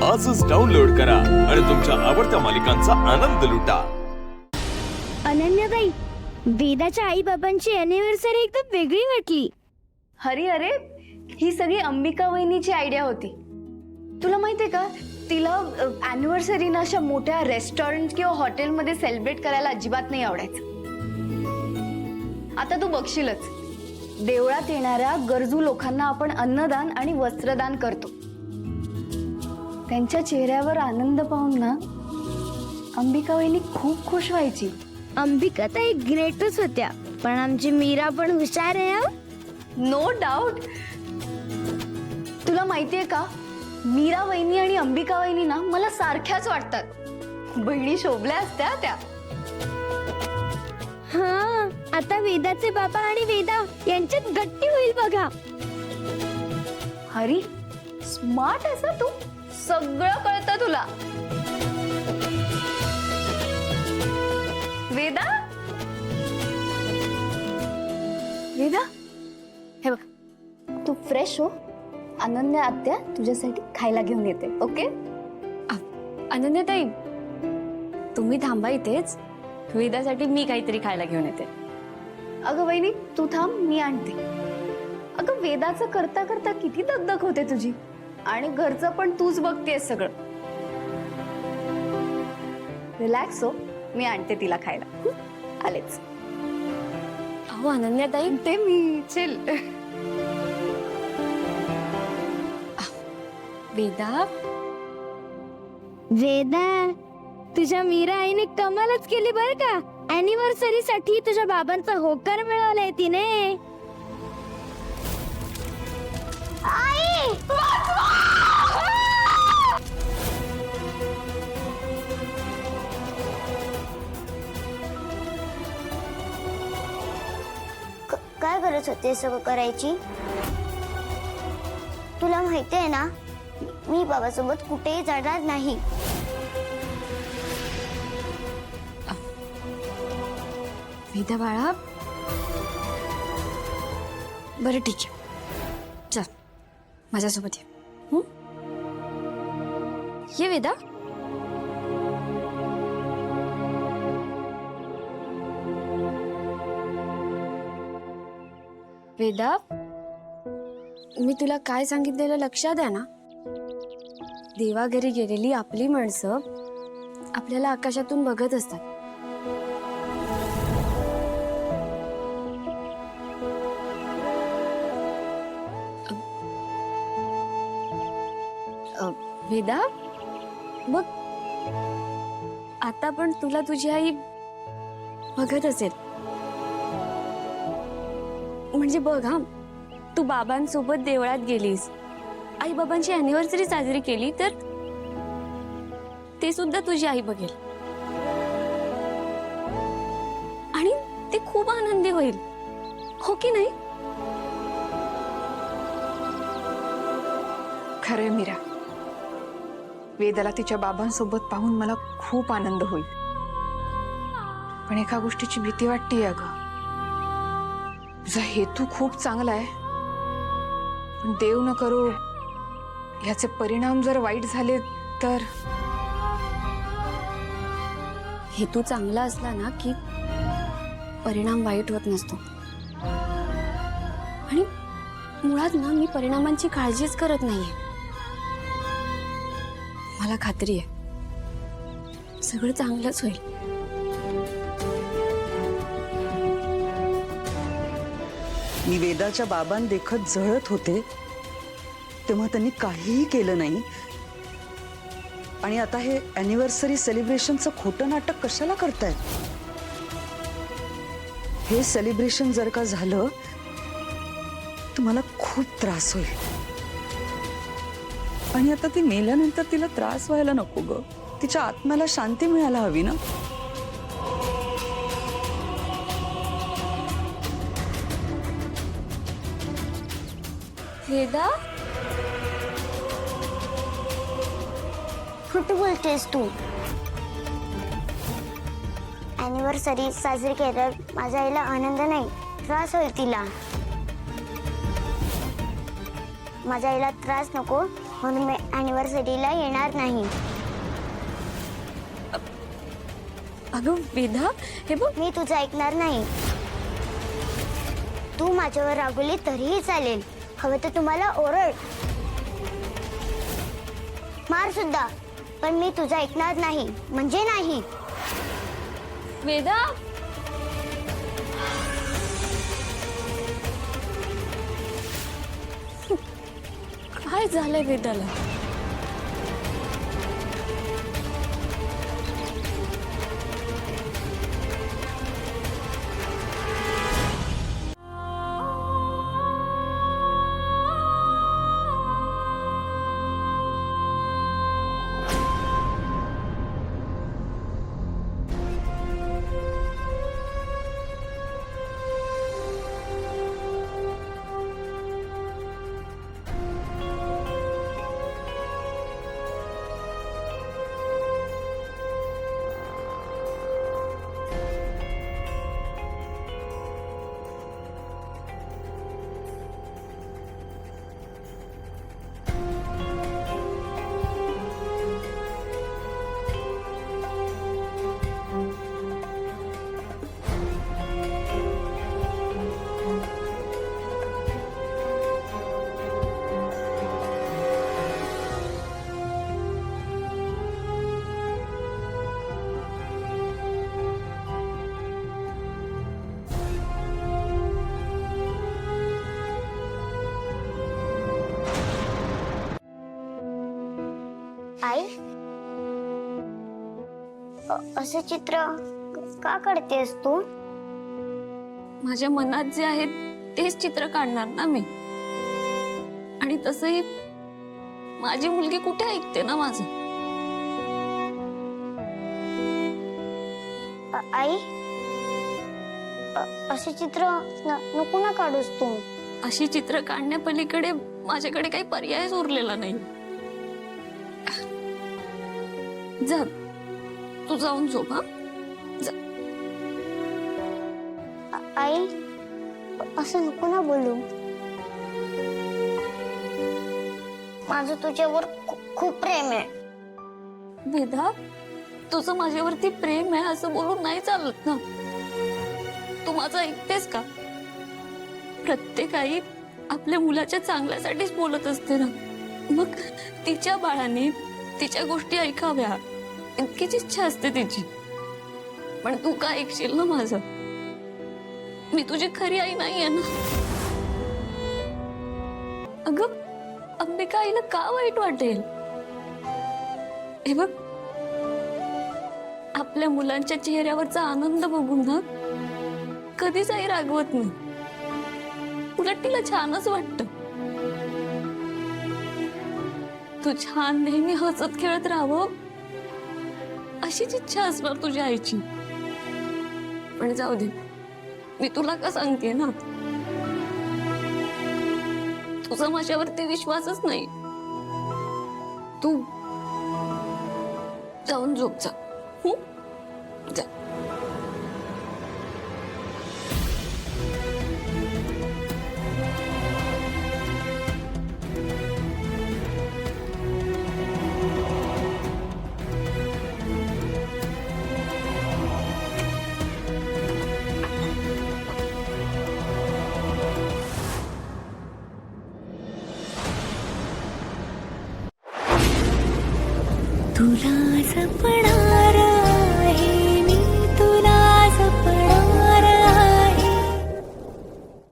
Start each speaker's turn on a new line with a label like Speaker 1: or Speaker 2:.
Speaker 1: आजच डाउनलोड करा आणि तुमच्या आवडत्या मालिकांचा आनंद लुटा।
Speaker 2: अनन्याताई, वेदाच्या आई बाबांची अॅनिव्हर्सरी एकदम वेगळी वाटली।
Speaker 3: हरी, अरे ही सगळी अंबिका वहिनीची आयडिया होती। तुला माहितीये का, तिला अॅनिव्हर्सरी ना अशा मोठ्या रेस्टॉरंट किंवा हॉटेलमध्ये सेलिब्रेट करायला अजिबात नाही आवडायचं। आता तू बघशीलच, देवळात येणाऱ्या गरजू लोकांना आपण अन्नदान आणि वस्त्रदान करतो। त्यांच्या चेहऱ्यावर आनंद पाहून ना अंबिका वहिनी खूप खुश व्हायची।
Speaker 2: अंबिका ताई ग्रेटच होत्या, पण आमची मीरा पण हुशार आहे।
Speaker 3: No doubt. तुला माहितीये का, मीरा वहिनी आणि अंबिका वहिनी ना मला सारख्याच वाटतात। बहिणी शोभल्या असत्या त्या।
Speaker 2: हा, आता वेदाचे बाबा आणि वेदा यांच्यात गट्टी होईल बघा।
Speaker 3: हरी, स्मार्ट आहेस तू, सगळं कळतं तुला। वेदा, वेदा, हे बघ, तू फ्रेश हो। अनन्या आत्या तुझ्यासाठी खायला घेऊन येते, ओके?
Speaker 4: अनन्याताई, तुम्ही थांबा इथेच, वेदासाठी मी काहीतरी खायला घेऊन येते।
Speaker 3: अगं वहिनी, तू थांब, मी आणते। अगं वेदाचं करता करता किती दगदग होते तुझी, आणि घरचं पण तूच बघतेस सगळं। रिलॅक्स हो, मी आणते तिला खायला। आलेच।
Speaker 4: अहो अनन्याताई,
Speaker 3: ते मी चिल।
Speaker 4: वेदा,
Speaker 2: वेदा, तुझ्या मीरा आईने कमालच केली बरं का। अॅनिव्हर्सरी साठी तुझ्या बाबांचा होकार मिळवलाय तिने। आई!
Speaker 5: काय गरज होते सगळं करायची? तुला माहिती आहे ना, मी बाबासोबत कुठेही जाणार नाही।
Speaker 4: वेदा बाळा, बरं ठीक आहे, चल माझ्यासोबत ये। ये वेदा। वेदा, मी तुला काय सांगितलेलं लक्षात आहे ना? देवाघरी गेलेली आपली माणसं आपल्याला आकाशातून बघत असतात। वेदा, बघ, आता पण तुला तुझी आई बघत असेल। म्हणजे बघ हा, तू बाबांसोबत देवळात गेलीस, आई बाबांची अॅनिव्हर्सरी साजरी केली, तर ते सुद्धा तुझी आई बघेल आणि ते खूप आनंदी होईल, हो की नाही?
Speaker 6: खरंय मीरा, वेदाला तिच्या बाबांसोबत पाहून मला खूप आनंद होईल, पण एका गोष्टीची भीती वाटतेय अगं। तुझा हेतू खूप चांगला आहे, पण देव न करो याचे परिणाम जर वाईट झाले तर?
Speaker 4: हेतू चांगला असला ना की परिणाम वाईट होत नसतो, आणि मुळात ना मी परिणामांची काळजीच करत नाहीये। मला खात्री आहे सगळं चांगलंच होईल।
Speaker 7: मी वेदाच्या बाबांदेखत जळत होते तेव्हा त्यांनी काहीही केलं नाही, आणि आता हे अॅनिव्हर्सरी सेलिब्रेशनचं खोटं नाटक कशाला करतायत? हे सेलिब्रेशन जर का झालं तर मला खूप त्रास होईल, आणि आता ती मेल्यानंतर तिला त्रास व्हायला नको ग। तिच्या आत्म्याला शांती मिळायला हवी ना।
Speaker 4: वेदा,
Speaker 5: कुठे बोलतेस तू? अॅनिव्हर्सरी साजरी केल्यावर माझ्या आईला आनंद नाही, त्रास होईल तिला। माझ्या आईला त्रास नको म्हणून मी अॅनिव्हर्सरीला येणार नाही.
Speaker 4: अगं वेदा, हे बघ.
Speaker 5: मी तुझं ऐकणार नाही. तू माझ्यावर रागवली तरीही चालेल. हवं तर तुम्हाला ओरड, मार सुद्धा, पण मी तुझं ऐकणार नाही म्हणजे नाही.
Speaker 4: वेदा, काय झालंय वेदाला?
Speaker 5: आई, असं चित्र का काढतेस तू?
Speaker 4: माझ्या मनात जे आहे तेच चित्र काढणार ना मी. आणि तसंही माझी मुलगी कुठे ऐकते ना माझं.
Speaker 5: आई, असे चित्र नको ना काढूस तू.
Speaker 4: अशी चित्र काढण्यापलीकडे माझ्याकडे काही पर्यायच उरलेला नाही. जा, तू जाऊन झोप. हा, जा.
Speaker 5: आई, असं नको ना बोलू. माझं तुझ्यावर खूप प्रेम आहे.
Speaker 4: वेदा, तुझं माझ्यावरती प्रेम आहे असं बोलून नाही चालत ना. तू माझं ऐकतेस का? प्रत्येक आई आपल्या मुलाच्या चांगल्यासाठीच बोलत असते ना. मग तिच्या बाळाने तिच्या गोष्टी ऐकाव्या इतकीच इच्छा असते तिची. पण तू का ऐकशील ना माझं? मी तुझी खरी आई नाहीये ना. अगं, अंबिका आईला का वाईट वाटेल? हे बघ, आपल्या मुलांच्या चेहऱ्यावरचा आनंद बघून ना कधीच आई रागवत नाही. उलट तिला छानच वाटतं. तू छान नेहमी हसत खेळत राहावं अशीच इच्छा असणार तुझ्या आईची. पण जाऊ दे, मी तुला का सांगते ना, तुझा माझ्यावरती विश्वासच नाही. तू जाऊन झोप जा. जा.
Speaker 8: तुला जपणार आहे